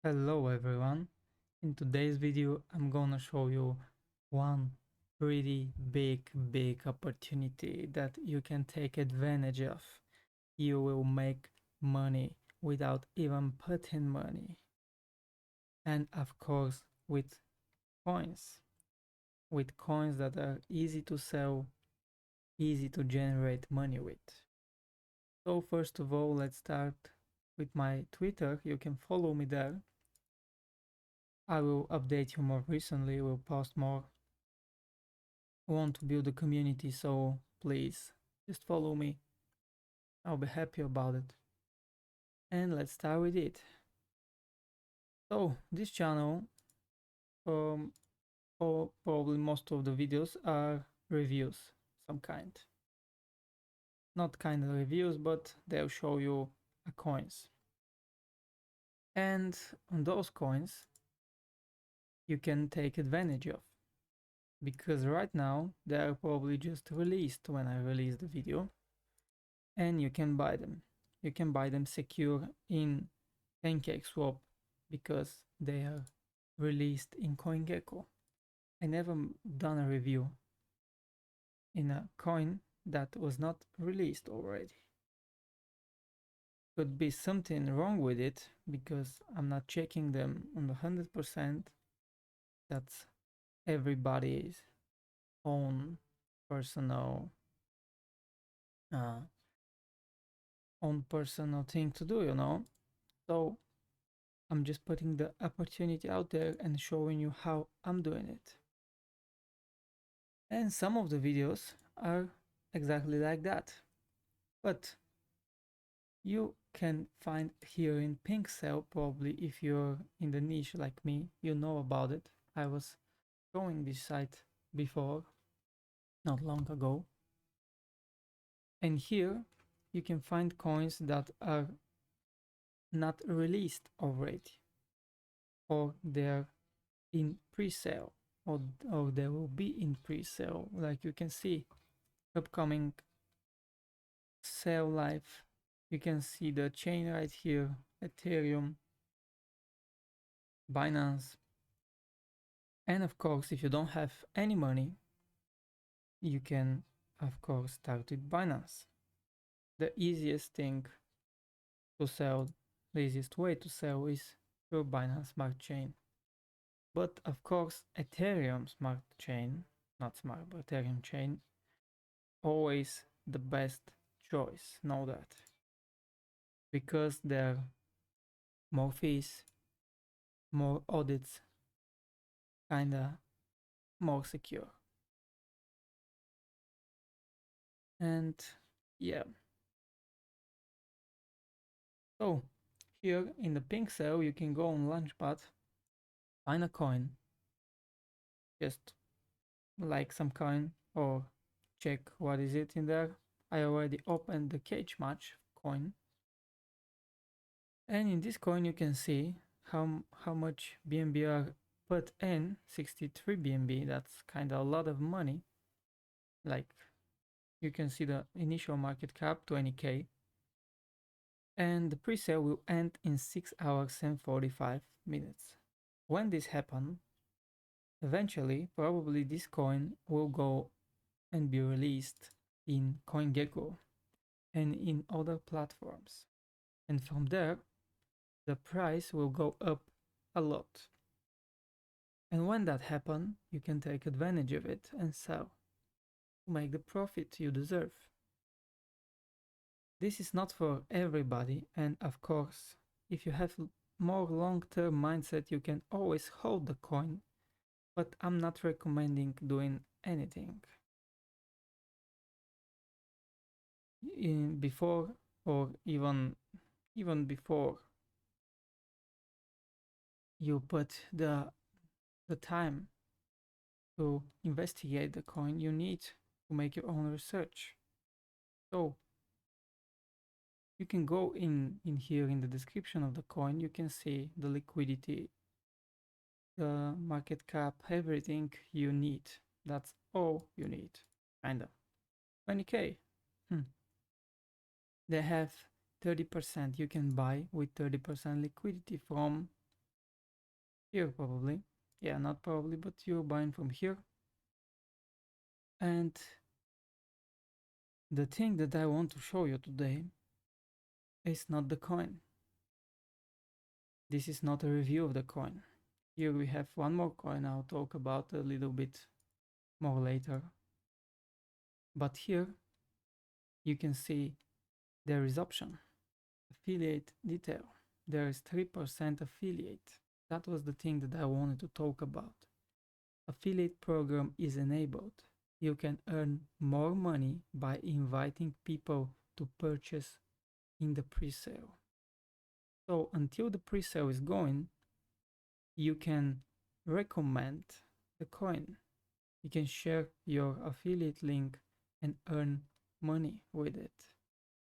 Hello everyone. In today's video I'm gonna show you one pretty big opportunity that you can take advantage of. You will make money without even putting money. And of course coins. With coins that are easy to sell, easy to generate money with. So first of all, let's start with my Twitter. You can follow me there. I will update you more recently, will post more. I want to build a community, so please just follow me. I'll be happy about it. And let's start with it. So this channel, um, probably most of the videos are reviews, some kind. Not kind of reviews, but they'll show you coins. And on those coins, you can take advantage of. Because right now, they are probably just released when I release the video. And you can buy them. You can buy them secure in PancakeSwap because they are released in CoinGecko. I never done a review in a coin that was not released already. Could be something wrong with it because I'm not checking them on the 100%. That's everybody's own personal uh, personal thing to do, you know. So I'm just putting the opportunity out there and showing you how I'm doing it. And some of the videos are exactly like that. But you can find here in PinkCell, probably if you're in the niche like me, you know about it. I was showing this site before, not long ago. And here you can find coins that are not released already, or they're in pre-sale, or they will be in pre-sale. Like you can see, upcoming sale life. You can see the chain right here, Ethereum, Binance. And of course, if you don't have any money, you can of course start with Binance. The easiest thing to sell, the easiest way to sell is through Binance Smart Chain. But of course, Ethereum Smart Chain, not smart, but Ethereum chain, always the best choice. Know that. Because there are more fees, more audits, kinda more secure. And yeah, so here in the pink cell, you can go on Launchpad, find a coin, just like some coin, or check what is it in there. I already opened the cage match coin, and in this coin you can see how much BNB are put in. 63 BNB. That's kind of a lot of money. Like you can see the initial market cap 20k, and the pre-sale will end in 6 hours and 45 minutes. When this happens, eventually, probably this coin will go and be released in CoinGecko and in other platforms. And from there, the price will go up a lot. And when that happens, you can take advantage of it and sell to make the profit you deserve. This is not for everybody, and of course, if you have more long-term mindset, you can always hold the coin, but I'm not recommending doing anything in before, or even before you put the time to investigate the coin. You need to make your own research. So you can go in here in the description of the coin. You can see the liquidity, the market cap, everything you need. That's all you need, kinda. 20k. They have 30%. You can buy with 30% liquidity from here probably. Yeah, not probably, but you're buying from here. And the thing that I want to show you today is not the coin. This is not a review of the coin. Here we have one more coin I'll talk about a little bit more later. But here you can see there is option, affiliate detail. There is 3% affiliate. That was the thing that I wanted to talk about. Affiliate program is enabled. You can earn more money by inviting people to purchase in the pre-sale. So until the pre-sale is going, you can recommend the coin. You can share your affiliate link and earn money with it.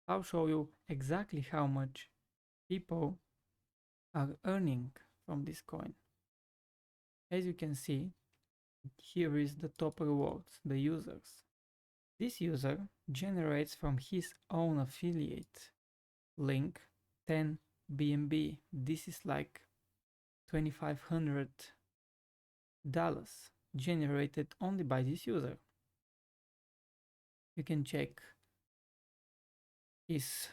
I'll show you exactly how much people are earning from this coin. As you can see, here is the top rewards, the users. This user generates from his own affiliate link 10 BNB. This is like $2,500 generated only by this user. You can check his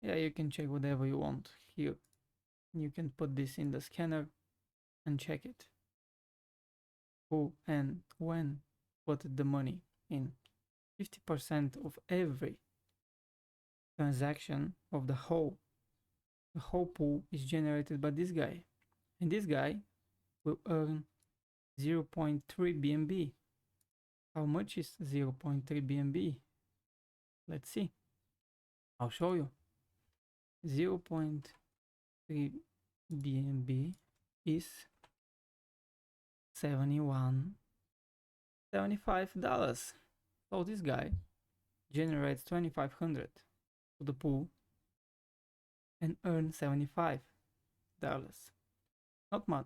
yeah, you can check whatever you want here. You can put this in the scanner and check it. Who and when put the money in. 50% of every transaction of the whole pool is generated by this guy. And this guy will earn 0.3 BNB. How much is 0.3 BNB? Let's see. I'll show you. 0.3 BNB is $75. So this guy generates 2,500 to the pool and earns $75.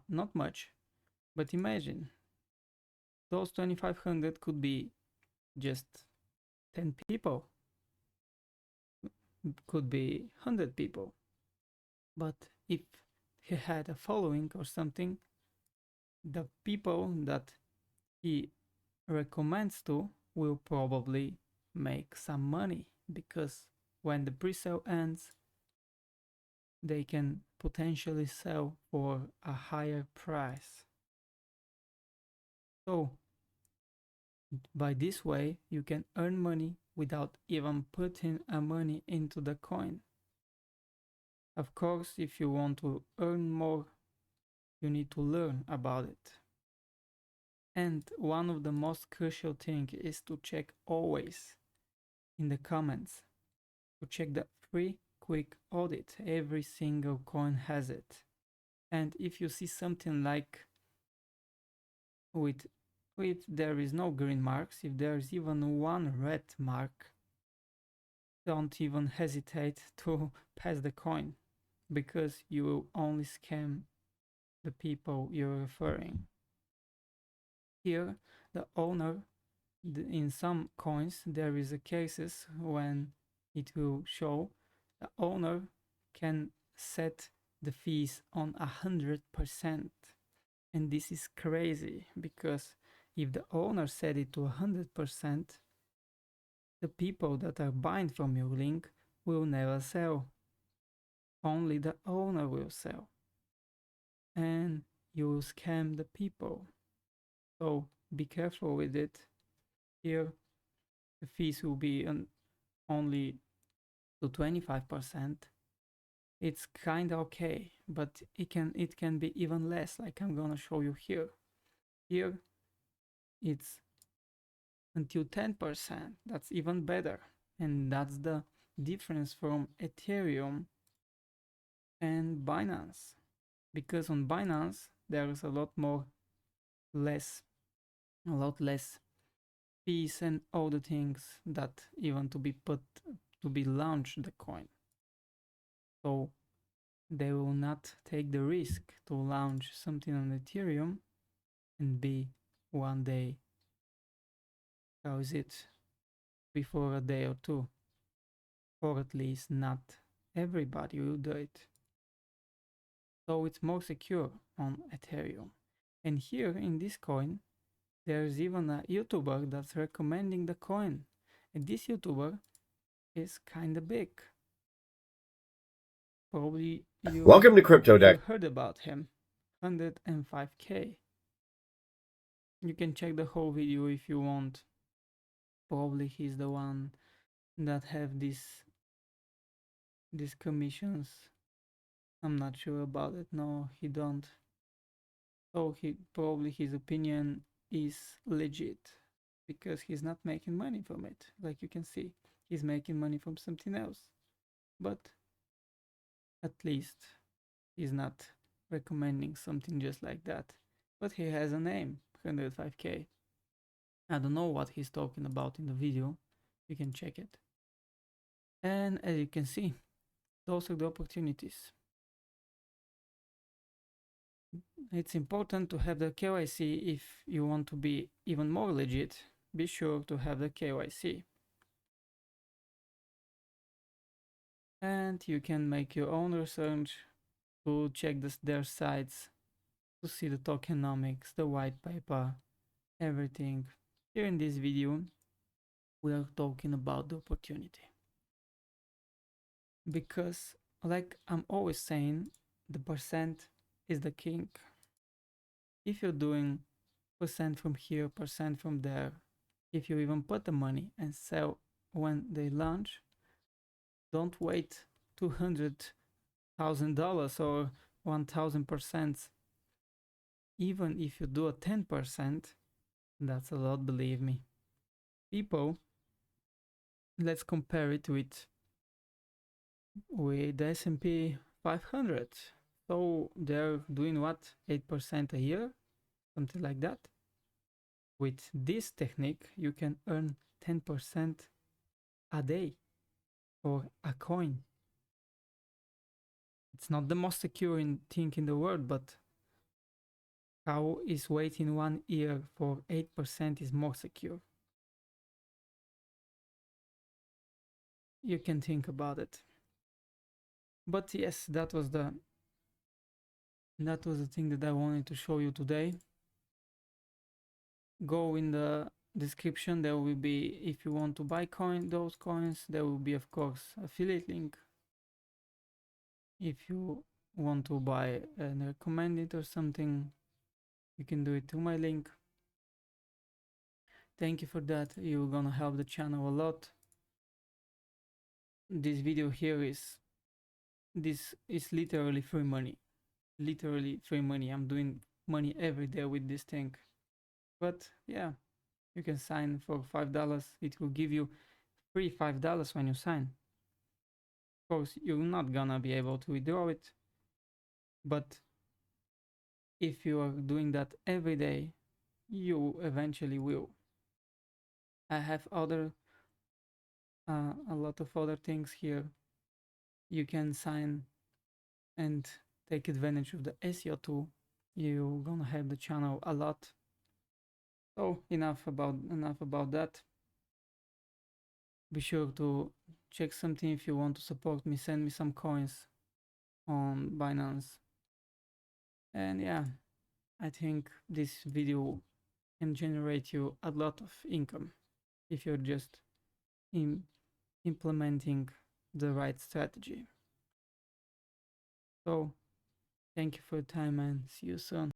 Not much, but imagine those 2,500 could be just 10 people, could be 100 people. But if he had a following or something, the people that he recommends to will probably make some money, because when the pre-sale ends, they can potentially sell for a higher price. So by this way, you can earn money without even putting a money into the coin. Of course, if you want to earn more, you need to learn about it. And one of the most crucial things is to check always in the comments, to check the free quick audit. Every single coin has it. And if you see something like if there is no green marks, if there is even one red mark, don't even hesitate to pass the coin, because you will only scam the people you're referring. Here, the owner, in some coins, there is a cases when it will show the owner can set the fees on 100%. And this is crazy, because if the owner set it to 100%, the people that are buying from your link will never sell. Only the owner will sell. And you will scam the people. So be careful with it. Here, the fees will be only to 25%. It's kind of okay, but it can be even less, like I'm gonna show you here. Here, it's until 10%. That's even better. And that's the difference from Ethereum and Binance. Because on Binance, there is a lot less fees and all the things that even to be launched the coin. So they will not take the risk to launch something on Ethereum and be one day, how is it, before a day or two, or at least not everybody will do it. so it's more secure on Ethereum. And here in this coin, there's even a YouTuber that's recommending the coin. And this YouTuber is kinda big. Probably Welcome to you heard about him. 105K. You can check the whole video if you want. Probably he's the one that have these commissions. I'm not sure about it. No, he don't. So he probably his opinion is legit because he's not making money from it. Like you can see, he's making money from something else. But at least he's not recommending something just like that. But he has a name, 105K. I don't know what he's talking about in the video. You can check it. And as you can see, those are the opportunities. It's important to have the KYC if you want to be even more legit. Be sure to have the KYC. And you can make your own research to check their sites, to see the tokenomics, the white paper, everything. Here in this video, we are talking about the opportunity. Because, like I'm always saying, the percent is the king. If you're doing percent from here, percent from there, if you even put the money and sell when they launch, don't wait $200,000 or 1,000%. Even if you do a 10%, that's a lot, believe me. People, let's compare it with the S&P 500. So they're doing what, 8% a year, something like that. With this technique, you can earn 10% a day for a coin. It's not the most secure thing in the world, but how is waiting 1 year for 8% is more secure? You can think about it. But yes, that was the thing that I wanted to show you today. Go in the description, there will be, if you want to buy those coins, there will be of course affiliate link. If you want to buy and recommend it or something, you can do it through my link. Thank you for that. You're gonna help the channel a lot. This video here is literally free money. Literally free money. I'm doing money every day with this thing. But yeah, you can sign for $5. It will give you free $5 when you sign. Of course, you're not gonna be able to withdraw it. But if you are doing that every day, you eventually will. I have a lot of other things here. You can sign and take advantage of the SEO tool. You're gonna help the channel a lot. So enough about that. Be sure to check something if you want to support me. Send me some coins on Binance. And yeah, I think this video can generate you a lot of income if you're just implementing the right strategy. So thank you for your time and see you soon.